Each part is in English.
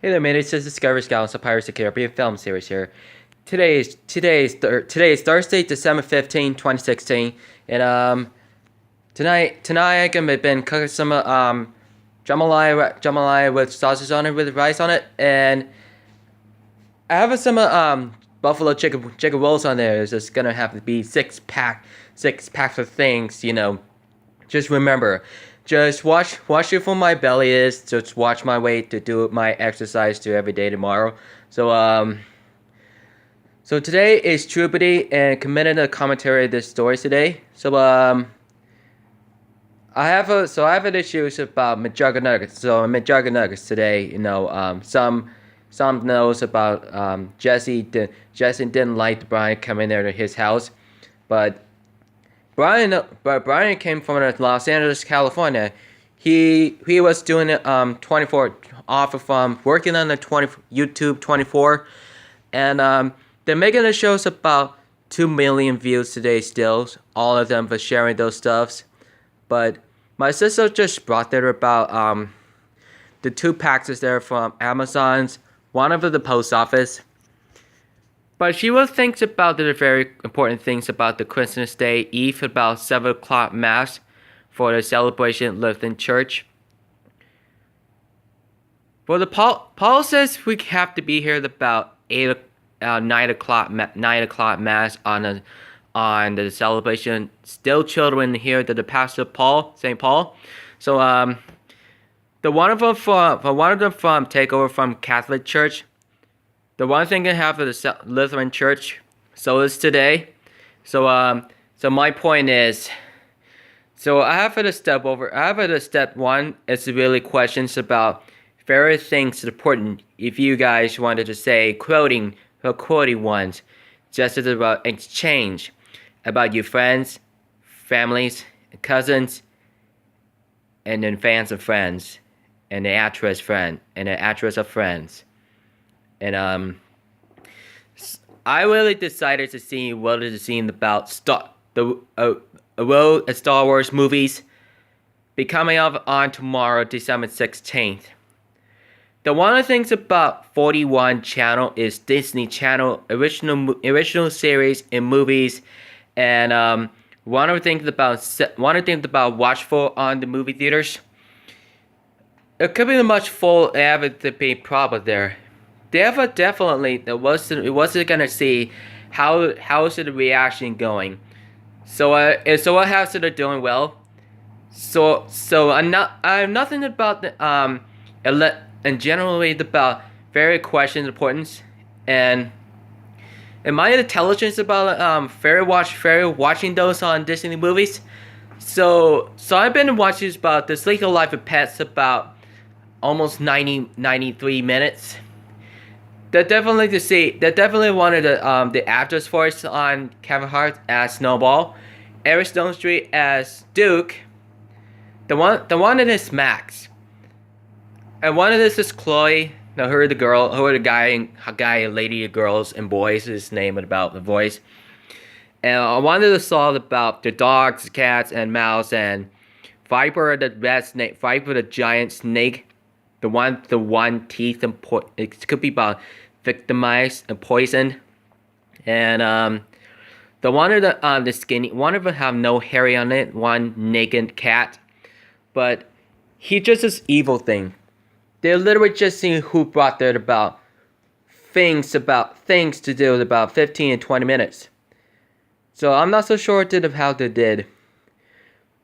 Hey there, mate. It's just Discovery Scouts, a Pirates of the Caribbean film series here. Today is Thursday, December 15, 2016, and tonight I'm gonna been cooking some jambalaya with sausage on it, with rice on it, and I have some buffalo chicken rolls on there. It's just gonna have to be six packs of things, you know. Just remember, just watch it for my belly is. Just watch my weight to do my exercise to every day tomorrow. So today is Trubity and committed a commentary of this story today. I have an issues about McJuggernuggets. So McJuggernuggets today, you know, some knows about Jesse didn't like Brian coming there to his house, but Brian came from Los Angeles, California. He was doing it 24 off from working on the YouTube 24, and they're making the shows about 2 million views today still. All of them for sharing those stuffs, but my sister just brought there about the 2 packs there from Amazon's, one of the post office. But she will think about the very important things about the Christmas Day Eve, about 7 o'clock Mass for the celebration lived in church. Well, Paul says we have to be here at about 9 o'clock Mass on the celebration. Still children here to the pastor St. Paul. So the one of them from take over from Catholic Church. The one thing I have is the Lutheran Church, so is today. So my point is, so I have a step 1. It's really questions about very things important. If you guys wanted to say quoting ones, just as about exchange, about your friends, families, cousins, and then fans of friends, and the actress friend, and the actress of friends. And I really decided to see what is seen about Star Wars movies be coming out on tomorrow, December 16th. The one of the things about 41 channel is Disney Channel original series and movies, and one of the things about watchful on the movie theaters. It could be much full avid to be problem there. Definitely, it wasn't gonna see how is the reaction going. So I have to doing well. So I'm nothing about the and generally about very questions importance and my intelligence about fair watching those on Disney movies. So I've been watching about the Legal Life of Pets about almost 93 minutes. They definitely wanted the actors voice on Kevin Hart as Snowball, Eric Stonestreet as Duke, the one that is Max, and one of this is Chloe. Now who are the guy, lady, girls, and boys is name about the voice. And I wanted to solve about the dogs, cats, and mouse, and Viper the giant snake, the one teeth and it could be about victimized and poisoned, and the one of the skinny one of them have no hair on it, one naked cat, but he just this evil thing. They're literally just seeing who brought there about things to do with about 15 and 20 minutes. So I'm not so sure how they did.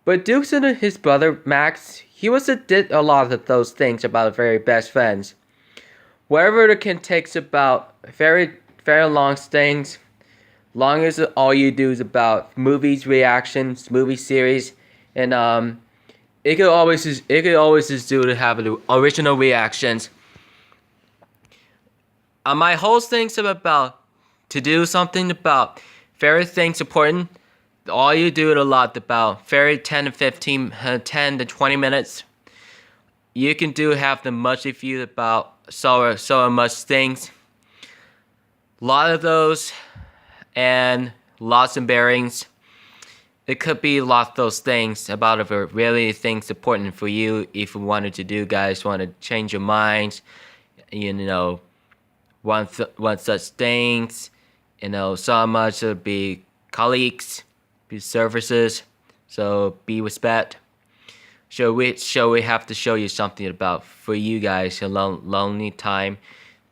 But Duke's and his brother Max, he did a lot of those things about very best friends. Wherever it can takes about very long things, long as all you do is about movies, reactions, movie series, and it could always just do to have the original reactions. My whole thing's about to do something about very things important. All you do it a lot about very 10 to 20 minutes. You can have the much if you about so much things. A lot of those and lots of bearings. It could be a lot of those things about if really things important for you if you wanted to do, guys, want to change your minds You know, one such things. You know, so much to be colleagues, be services. So be respect. We have to show you something about for you guys a lonely time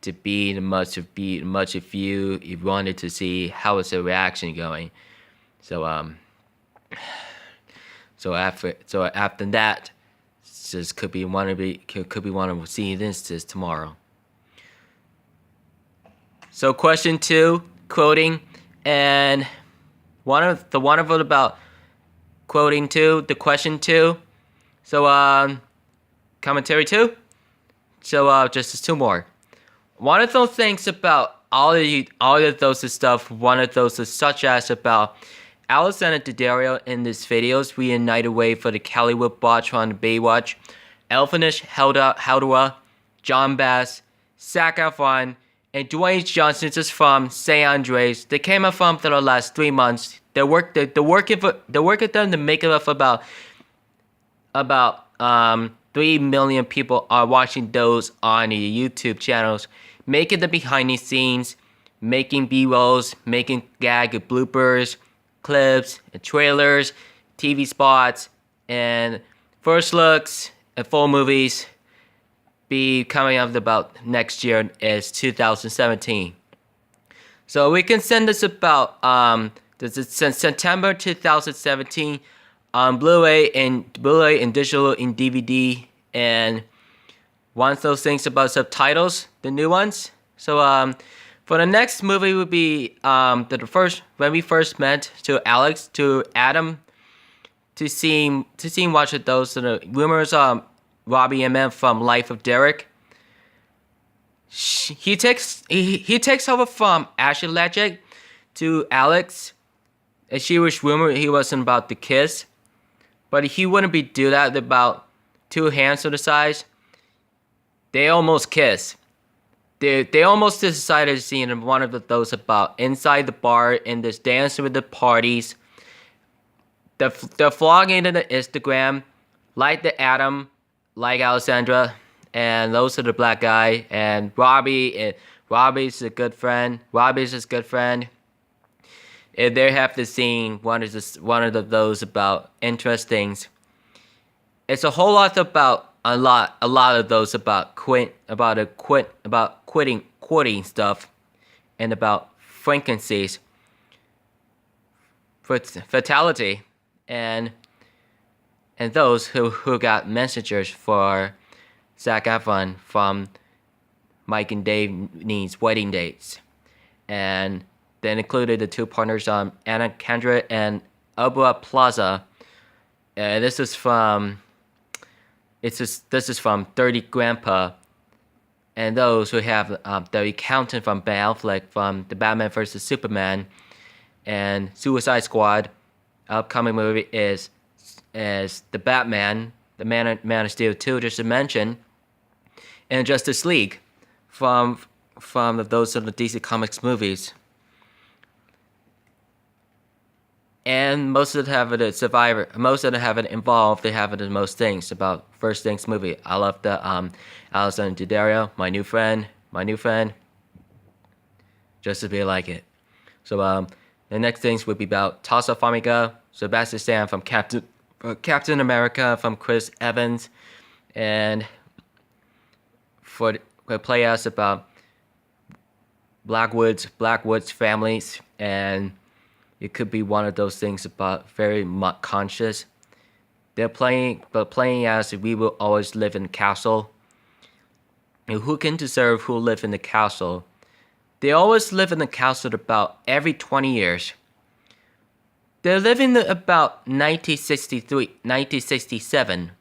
to be much if you wanted to see how is the reaction going. So after that, just could be one of seeing this tomorrow. So question 2, quoting, and one of it about quoting 2, the question 2. So commentary 2. So just 2 more. One of those things about all of those stuff. One of those is such as about Alexander Daddario in these videos. We united way for the Hollywood Watch on the Baywatch. Elfinish Haldua, John Bass, Zac Efron, and Dwayne Johnson just from San Andreas. They came out from for the last 3 months. They're working at them to make it up about 3 million people are watching those on the YouTube channels, making the behind the scenes, making B-rolls, making gag bloopers, clips, and trailers, TV spots, and first looks and full movies be coming up about next year is 2017. So we can send this about since September 2017 on Blu-ray and digital and DVD, and one of those things about subtitles, the new ones. So for the next movie would be the first when we first met to Adam to see watch those. So the rumors Robbie and from Life of Derek. He takes over from Ashley Ledger to Alex, and she was rumored he wasn't about to kiss, but he wouldn't be do that about 2 hands to the size. They almost kiss. They almost decided to see in one of those about inside the bar in this dance with the parties. The vlogging in the Instagram, like the Adam, like Alessandra, and those are the black guy, and Robbie's a good friend. Robbie's his good friend. And they have the scene one of those about interesting. It's a whole lot about a lot of those about quitting stuff, and about frequencies, fatality, and those who got messengers for Zac Efron from Mike and Dave's wedding dates, and then included the 2 partners Anna Kendra and Abra Plaza. This is from Dirty Grandpa, and those who have the accountant from Ben Affleck from the Batman vs Superman and Suicide Squad. Upcoming movie is the Batman, the Man of Steel 2, just to mention, and Justice League from those of the DC Comics movies. And most of them have it Survivor. Most of them have it involved. They have it in most things about First Things movie. I love the Alexander Daddario, my new friend, just to be like it. So the next things would be about Tasha Farmiga, Sebastian Stan from Captain America from Chris Evans, and for play us about Blackwood's families, and it could be one of those things about very much conscious. They're playing as we will always live in the castle. And who can deserve who live in the castle? They always live in the castle about every 20 years. They're living about 1963, 1967.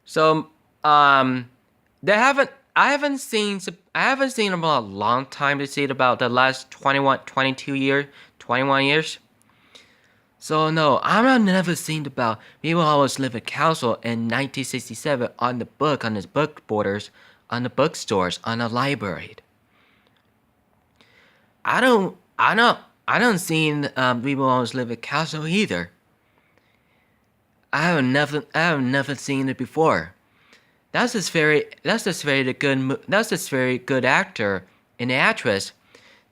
So I haven't seen them a long time to see it about the last 21 years. So no, I've never seen about people always live in castle in 1967 on his book borders, on the bookstores, on the library. I don't seen people always live in castle either. I have never seen it before. That's just very good actor and actress.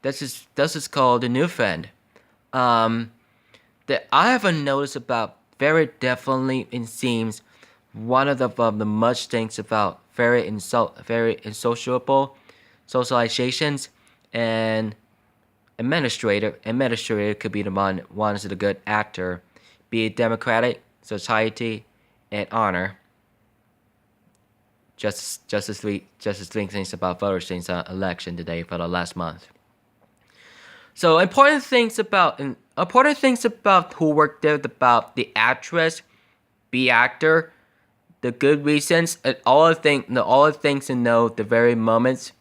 This is called the new friend. Um, that I have noticed about very definitely it seems one of the much things about very insociable socializations and administrator could be the one is a good actor, be it democratic society and honor. Just three things about voters since election today for the last month. So important things about who worked there about the actress, be actor, the good reasons, and all the things to know the very moments.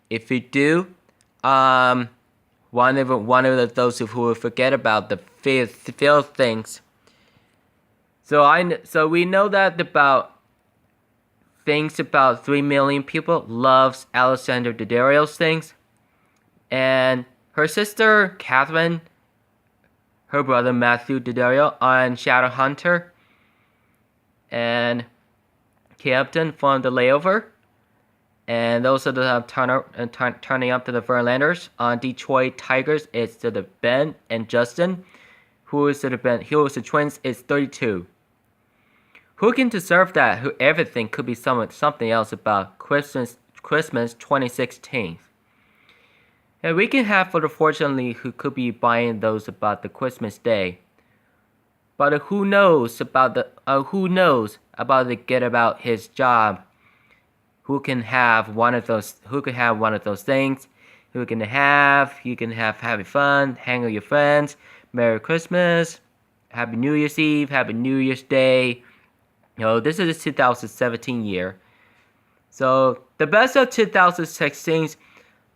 If you do, one of those who will forget about the feel things. So we know that about things about 3 million people loves Alessandro Daddario's things, and her sister Catherine, her brother Matthew Daddario on Shadowhunter, and Captain from the Layover, and those are the turning up to the Verlanders. On Detroit Tigers, it's to the Ben and Justin, who is the twins, is 32. Who can deserve that? Who everything could be something else about Christmas 2016. And we can have for the fortunately who could be buying those about the Christmas day. But who knows about the get about his job? Who can have one of those things? You can have having fun, hang with your friends, Merry Christmas, Happy New Year's Eve, Happy New Year's Day. This is the 2017 year. So the best of 2016,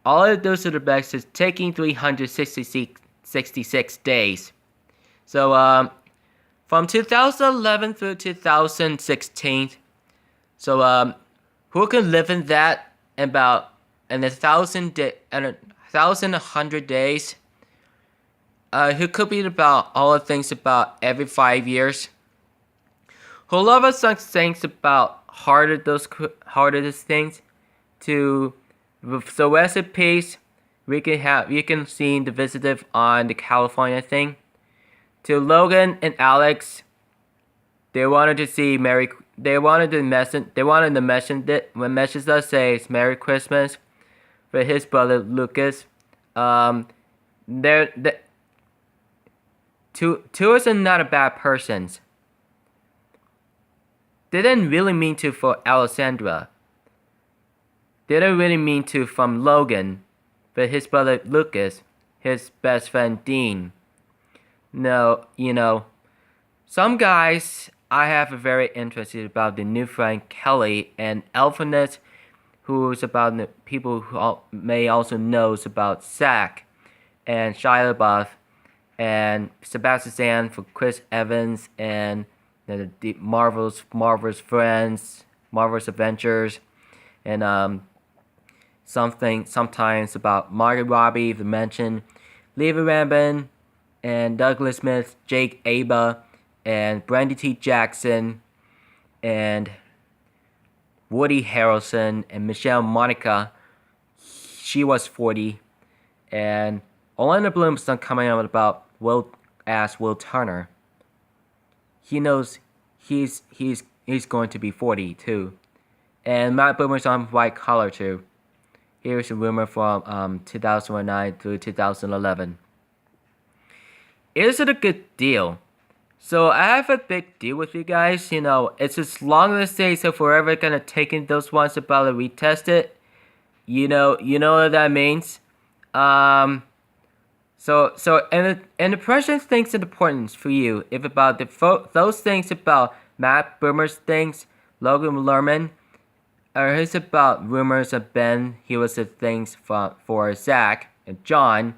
all of those are the best is taking 366 days. So from 2011 through 2016. So who can live in that about in 1,100 days? Who could be about all the things about every 5 years? Who love us some things about harder those things to so rest in peace. You can see the visitive on the California thing. To Logan and Alex, they wanted to see They wanted to message us says Merry Christmas for his brother Lucas. Tours are not a bad persons. They didn't really mean to for Alessandra. They didn't really mean to from Logan, but his brother Lucas, his best friend Dean. No, some guys I have a very interested about the new friend Kelly and Alphanet, who's about the people who may also knows about Zach and Shia LaBeouf and Sebastian for Chris Evans and the Marvel's Friends, Marvel's Adventures, and sometimes about Margot Robbie, the mention, Leva Rambin, and Douglas Smith, Jake Aba, and Brandy T. Jackson, and Woody Harrelson, and Michelle Monica. She was 40, and Orlando Bloom's not coming out about Will Turner. He knows he's going to be 40 too, and Matt Boomer's on White Collar too. Here's a rumor from 2009 through 2011. Is it a good deal? So I have a big deal with you guys. It's as long as they say forever gonna take in those ones about to retest it. You know what that means. And the president thinks it's important for you if about those things about Matt Boomer's things, Logan Lerman, or his about rumors of Ben. He was the things for Zach and John.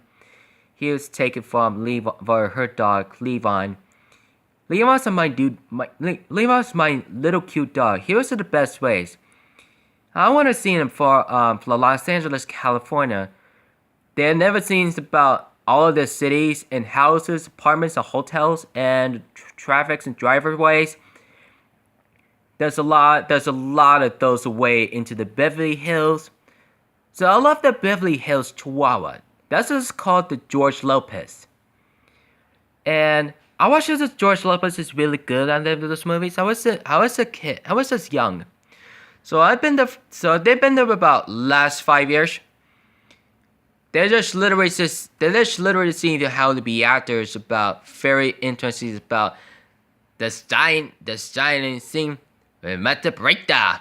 He was taken from her dog Levon. Levon's my little cute dog. He was the best ways. I want to see him for Los Angeles, California. They have never seen about all of the cities and houses, apartments, and hotels, and traffics and driveways. there's a lot of those way into the Beverly Hills. So I love the Beverly Hills Chihuahua. That's just called the George Lopez. And I watched this George Lopez is really good on those movies. I was a kid. I was just young. So they've been there about last 5 years. They're just literally seeing how to be actors about very interesting about the styling scene. Mata breakdown.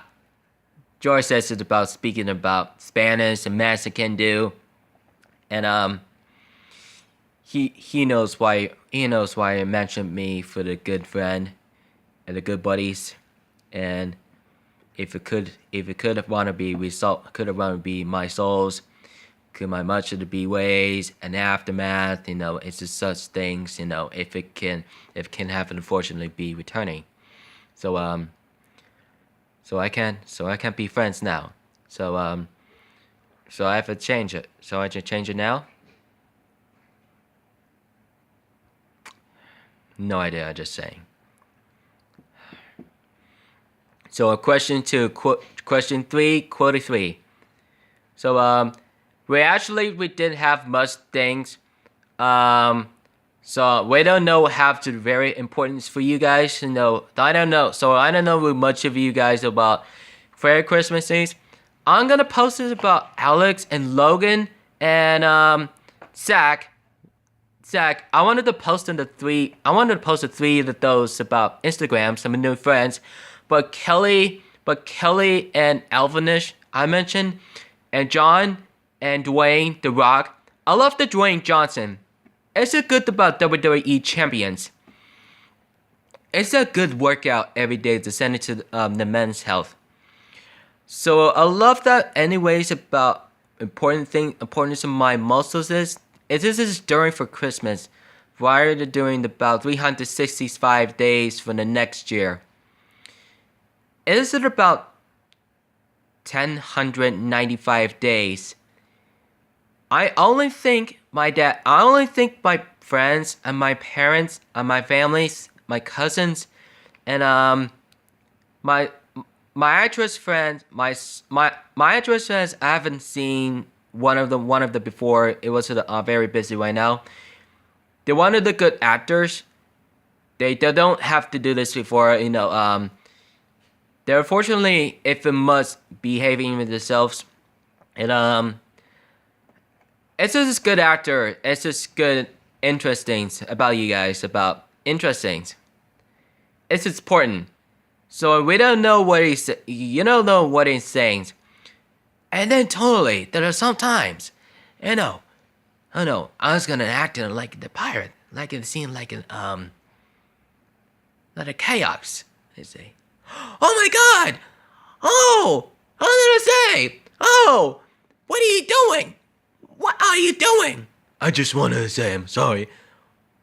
George says it's about speaking about Spanish and Mexican do, and he knows why he mentioned me for the good friend and the good buddies, and if it could have wanted to be my souls, could my much of the be ways and aftermath, it's just such things, if it can happen, unfortunately be returning. So so I can't be friends now. So I have to change it. So I should change it now? No idea, I'm just saying. So question 2, question 3, quote 3. So we didn't have much things. So we don't know have to very important for you guys to know. I don't know. So I don't know much of you guys about Merry Christmas things. I'm gonna post this about Alex and Logan and Zach. Zach, I wanted to post the three of those about Instagram, some new friends, but Kelly and Alvinish I mentioned, and John and Dwayne The Rock. I love the Dwayne Johnson. It's a good about WWE champions. It's a good workout every day to send it to the men's health. So I love that. Anyways, about importance of my muscles is this is during for Christmas, prior to doing about 365 days for the next year. Is it about 1,095 days? I only think my friends and my parents and my families, my cousins, and my actress friends, my actress friends. I haven't seen one of them before. It was very busy right now. They're one of the good actors. They don't have to do this before. They're unfortunately, if it must, behaving with themselves, and it's just good actor. It's just good interesting about you guys, about interesting. It's important. So we don't know what you don't know what he's saying. And then totally, there are sometimes, I was gonna act like the pirate, like in the scene, like a chaos. They say, "Oh my God! Oh, I was gonna say, oh, what are you doing? What are you doing?" I just wanted to say I'm sorry.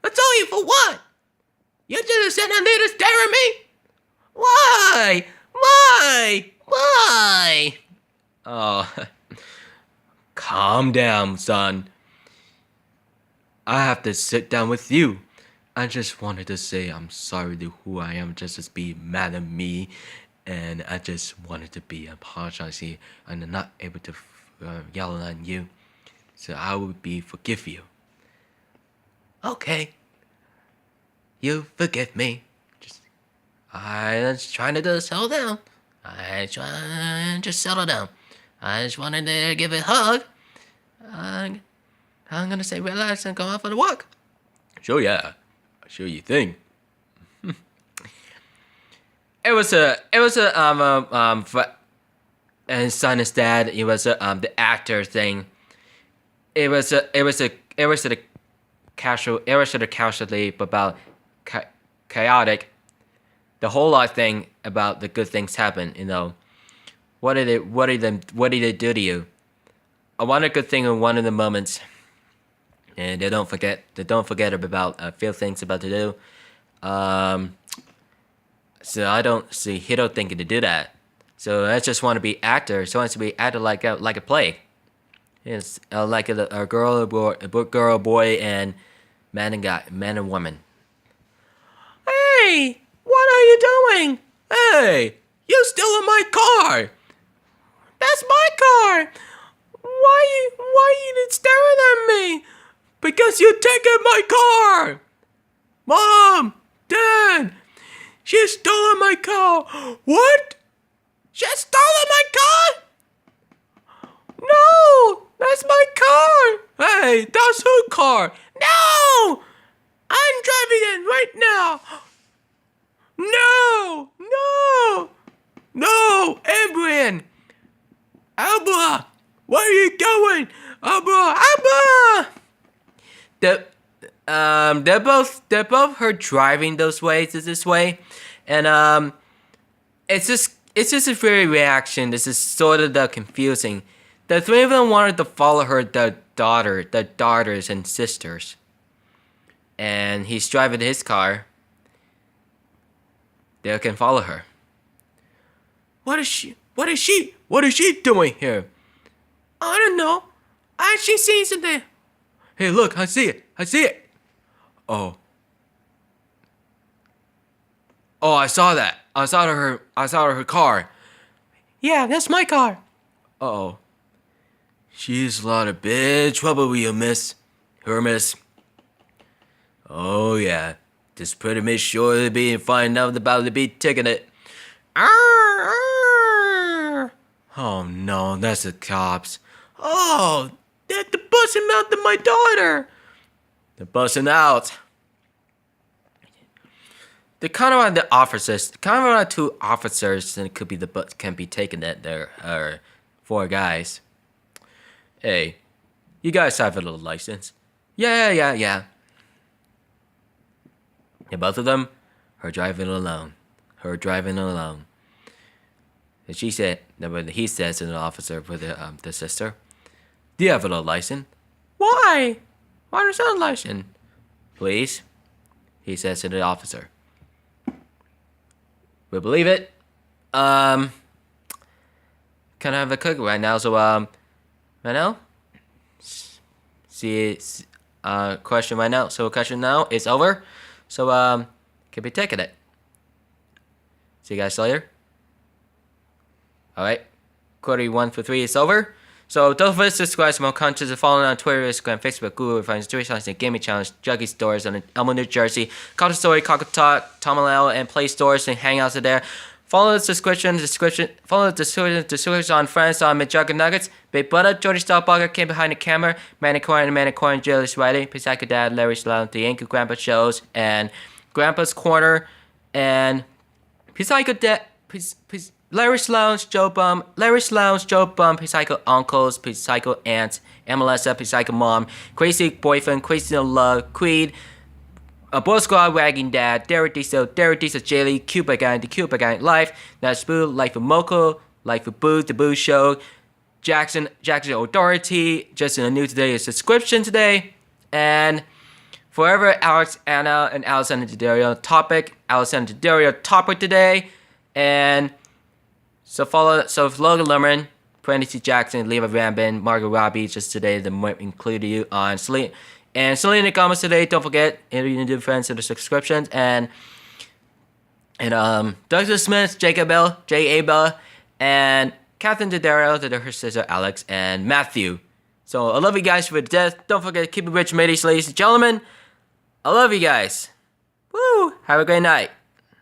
I'm sorry for what? You just sitting there to stare at me? Why? Why? Oh, calm down, son. I have to sit down with you. I just wanted to say I'm sorry to who I am, just to be mad at me, and I just wanted to be apologizing and not able to yell at you, so I would forgive you. Okay, you forgive me. I was trying to just settle down. I just settle down. I just wanted to give a hug. I'm gonna say relax and go out for the walk. Sure, yeah. Sure, you think. It was and son and dad. It was the actor thing. It was a casually about chaotic. The whole lot thing about the good things happen. What did they do to you? I want a good thing in one of the moments, and they don't forget about few things about to do. So I don't see Hito thinking to do that. So I just want to be actor. So I want to be acted like a play. It's like a girl, a boy, and man and woman. Hey, what are you doing? Hey, You stole my car! That's my car! Why you staring at me? Because you taken my car! Mom! Dad! She stole my car! What? She stole my car? No! That's my car! Hey, that's her car! No! I'm driving it right now! No! No! No! Adrian! Abba! Where are you going? Abba! Abba! They're both her driving those ways this way, and it's just a very reaction. This is sort of the confusing. The three of them wanted to follow her, the daughters and sisters, and he's driving his car. They can follow her. What is she doing here? I don't know. She sees it there. Hey, look! I see it. Oh, I saw that. I saw her car. Yeah, that's my car. Uh-oh. She's a lot of big trouble with you, miss. Miss. Oh, yeah. Just pretty much sure to be find out about to be taking it. Oh, no, that's the cops. Oh, they're busting out to my daughter. They're busting out. They're kind of on the officers. Kind of on two officers, and it could be can be taken at there. Four guys. Hey, you guys have a little license? Yeah. And both of them are driving alone. And she said, he says to the officer with the sister, do you have a little license? Why? Why does that license? Please, he says to the officer. We believe it. Kind of have a cook right now, so right now, question right now. So question now is over. So can be taking it. See you guys later. All right, quarter 1 for 3 is over. So don't forget to subscribe to more content and follow on Twitter, Instagram, Facebook, Google, Finds, Twitch, and Gaming Challenge, Juggy Stores on Elmo, New Jersey, Culture Story, Cockle Talk, Tomaleo, and Play Stores and Hangouts are there. Follow the description. Follow the description on friends on McJugger Nuggets, Big Butter, Jordy Starbucker came behind the camera, Manicorn, Julius Riley, Psycho Dad, Larry Sloan, the Yankee Grandpa Shows, and Grandpa's Corner, and Psycho Dad, Larry Sloan's Joe Bum, Psycho Uncles, Psycho Aunts, Melissa, Psycho Mom, Crazy Boyfriend, Crazy No Love, Creed, Boy Squad, Wagging Dad, Derek Diesel, Jelly, Cuba Guy, The Cuba Guy, Life, That's Boo, Life of Moko, Life of Boo, The Boo Show, Jackson O'Doherty, just in the new today is subscription today, and Forever Alex, Anna, and Alexander Daddario topic today, and so Logan Lerman, Prentice Jackson, Leva Rambin, Margot Robbie just today, the might include you on Sleep. And Selena Gomez today, don't forget, interviewing new friends to the subscriptions, and Douglas Smith, Jacob Bell, J. Abel, and Catherine Daddario, her sister Alex, and Matthew. So I love you guys for death. Don't forget to keep it rich, mateys, ladies and gentlemen. I love you guys. Woo! Have a great night.